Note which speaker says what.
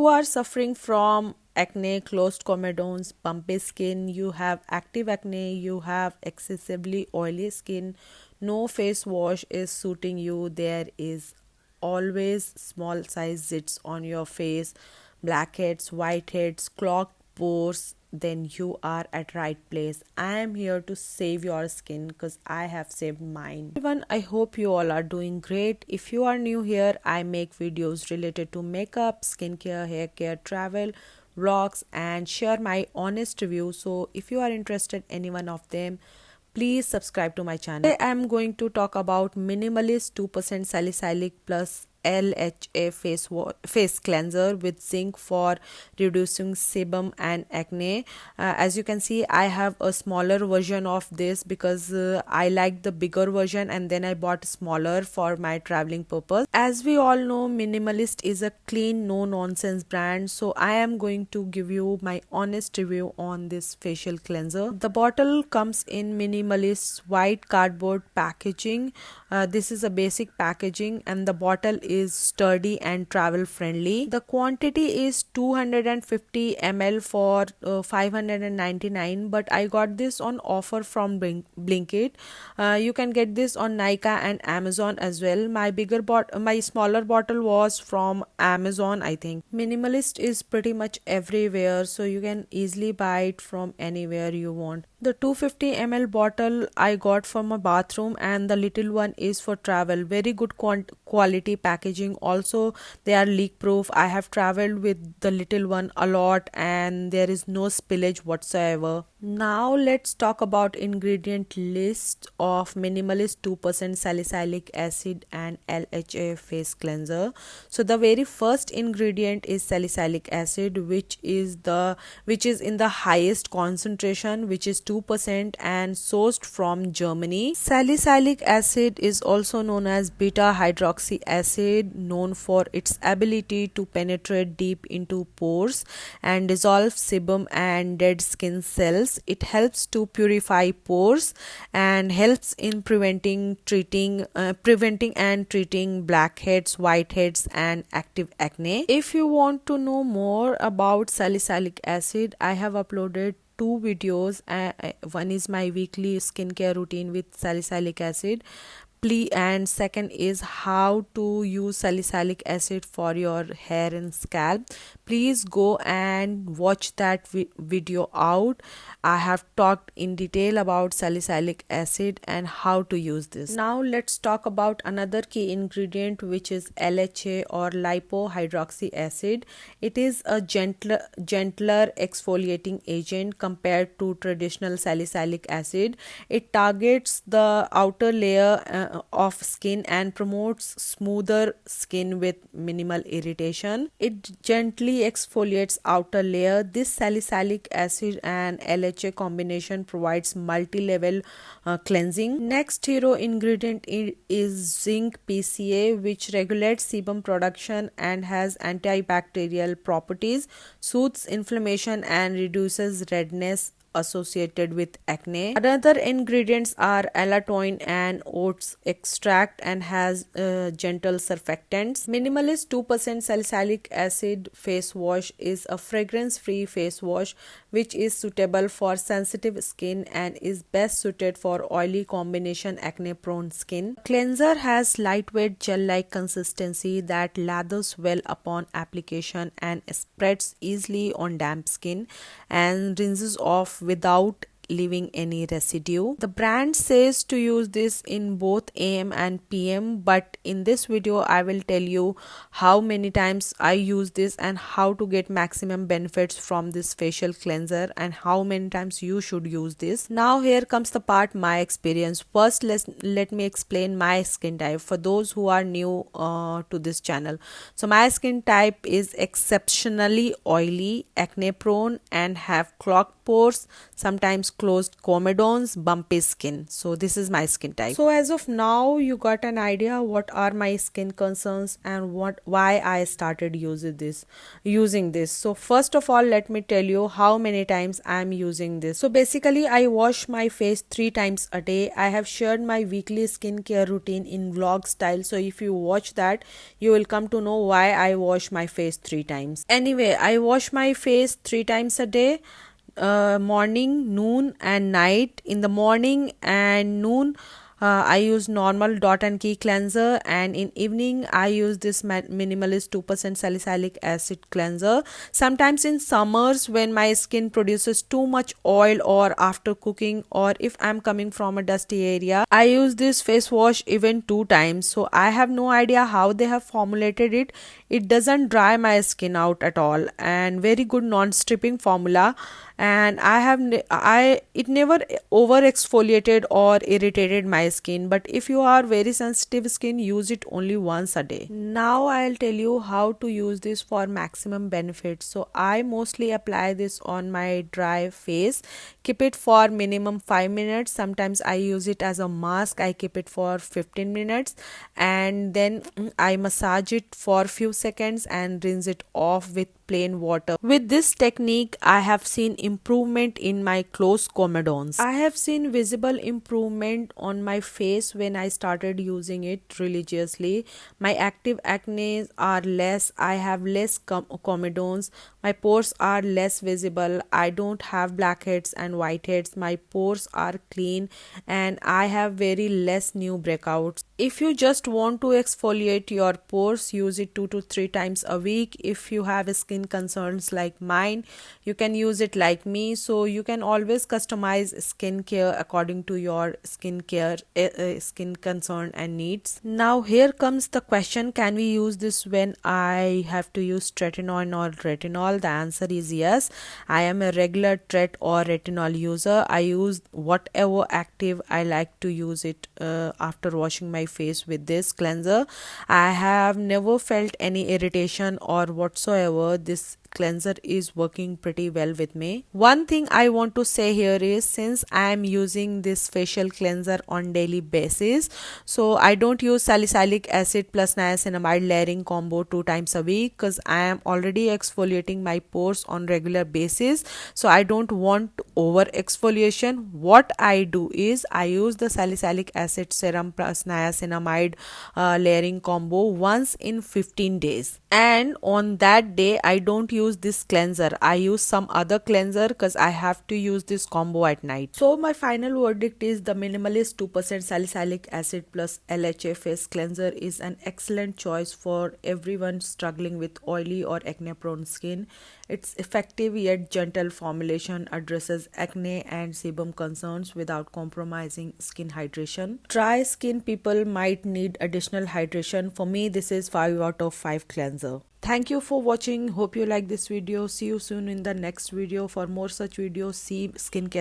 Speaker 1: you are suffering from acne, closed comedons, bumpy skin, you have active acne, you have excessively oily skin, no face wash is suiting you, there is always small size zits on your face, blackheads, whiteheads, clogged pores, then you are at right place. I am here to save your skin because I have saved mine. Everyone, I hope you all are doing great. If you are new here, I make videos related to makeup, skincare, hair care, travel, vlogs, and share my honest review. So if you are interested in any one of them, please subscribe to my channel. Today I am going to talk about Minimalist 2% Salicylic plus LHA face cleanser with zinc for reducing sebum and acne. As you can see, I have a smaller version of this because I like the bigger version, and then I bought smaller for my traveling purpose. As we all know, Minimalist is a clean, no nonsense brand, so I am going to give you my honest review on this facial cleanser. The bottle comes in Minimalist white cardboard packaging. This is a basic packaging, and the bottle is sturdy and travel friendly. The quantity is 250 ml for 599, but I got this on offer from Blinkit. You can get this on Nykaa and Amazon as well. My smaller bottle was from Amazon, I think. Minimalist is pretty much everywhere, so you can easily buy it from anywhere you want. The 250 ml bottle I got from a bathroom, and the little one is for travel. Very good quality packaging. Also, they are leak proof. I have traveled with the little one a lot, and there is no spillage whatsoever. Now let's talk about ingredient list of Minimalist 2% salicylic acid and LHA face cleanser. So the very first ingredient is salicylic acid, which is in the highest concentration, which is 2% and sourced from Germany. Salicylic acid is also known as beta hydroxy acid, known for its ability to penetrate deep into pores and dissolve sebum and dead skin cells. It helps to purify pores and helps in preventing and treating blackheads, whiteheads, and active acne. If you want to know more about salicylic acid, I have uploaded two videos. One is my weekly skincare routine with salicylic acid, and second is how to use salicylic acid for your hair and scalp. Please go and watch that video out. I have talked in detail about salicylic acid and how to use this. Now let's talk about another key ingredient, which is LHA or lipohydroxy acid. It is a gentler exfoliating agent compared to traditional salicylic acid. It targets the outer layer of skin and promotes smoother skin with minimal irritation. It gently exfoliates outer layer. This salicylic acid and LHA combination provides multi-level cleansing. Next hero ingredient is zinc PCA, which regulates sebum production and has antibacterial properties, soothes inflammation and reduces redness associated with acne. Other ingredients are allantoin and oats extract and has gentle surfactants. Minimalist 2% salicylic acid face wash is a fragrance-free face wash which is suitable for sensitive skin and is best suited for oily combination acne-prone skin. Cleanser has lightweight gel-like consistency that lathers well upon application and spreads easily on damp skin and rinses off without leaving any residue. The brand says to use this in both AM and PM, but in this video I will tell you how many times I use this and how to get maximum benefits from this facial cleanser and how many times you should use this. Now here comes the part my experience. First let me explain my skin type for those who are new to this channel. So my skin type is exceptionally oily, acne prone and have clogged pores, sometimes closed comedones, bumpy skin. So this is my skin type. So as of now you got an idea what are my skin concerns and why I started using this. So first of all, let me tell you how many times I am using this. So basically I wash my face 3 times a day. I have shared my weekly skincare routine in vlog style, so if you watch that you will come to know why I wash my face 3 times. Anyway, I wash my face 3 times a day, morning, noon and night. In the morning and noon I use normal dot and key cleanser, and in evening I use this minimalist 2% salicylic acid cleanser. Sometimes in summers when my skin produces too much oil or after cooking, or if I'm coming from a dusty area, I use this face wash even 2 times. So I have no idea how they have formulated it. It doesn't dry my skin out at all, and very good non-stripping formula. And it never over exfoliated or irritated my skin. But if you are very sensitive skin, use it only once a day. Now I'll tell you how to use this for maximum benefit. So I mostly apply this on my dry face, keep it for minimum 5 minutes. Sometimes I use it as a mask, I keep it for 15 minutes, and then I massage it for few seconds and rinse it off with plain water. With this technique I have seen improvement in my closed comedones. I have seen visible improvement on my face when I started using it religiously. My active acne are less, I have less comedones, my pores are less visible, I don't have blackheads and whiteheads, my pores are clean, and I have very less new breakouts. If you just want to exfoliate your pores, use it 2 to 3 times a week. If you have skin concerns like mine, you can use it like me. So you can always customize skincare according to your skin concern and needs. Now here comes the question, can we use this when I have to use tretinoin or retinol? The answer is yes. I am a regular tret or retinol user. I use whatever active I like to use it after washing my face with this cleanser. I have never felt any irritation or whatsoever. This cleanser is working pretty well with me. One thing I want to say here is, since I am using this facial cleanser on daily basis, so I don't use salicylic acid plus niacinamide layering combo 2 times a week, because I am already exfoliating my pores on regular basis, so I don't want over exfoliation. What I do is I use the salicylic acid serum plus niacinamide layering combo once in 15 days, and on that day I don't use this cleanser, I use some other cleanser because I have to use this combo at night. So my final verdict is the minimalist 2% salicylic acid plus LHA face cleanser is an excellent choice for everyone struggling with oily or acne prone skin. Its effective yet gentle formulation addresses acne and sebum concerns without compromising skin hydration. Dry skin people might need additional hydration. For me, this is 5 out of 5 cleanser. Thank you for watching. Hope you like this video. See you soon in the next video. For more such videos, see skincare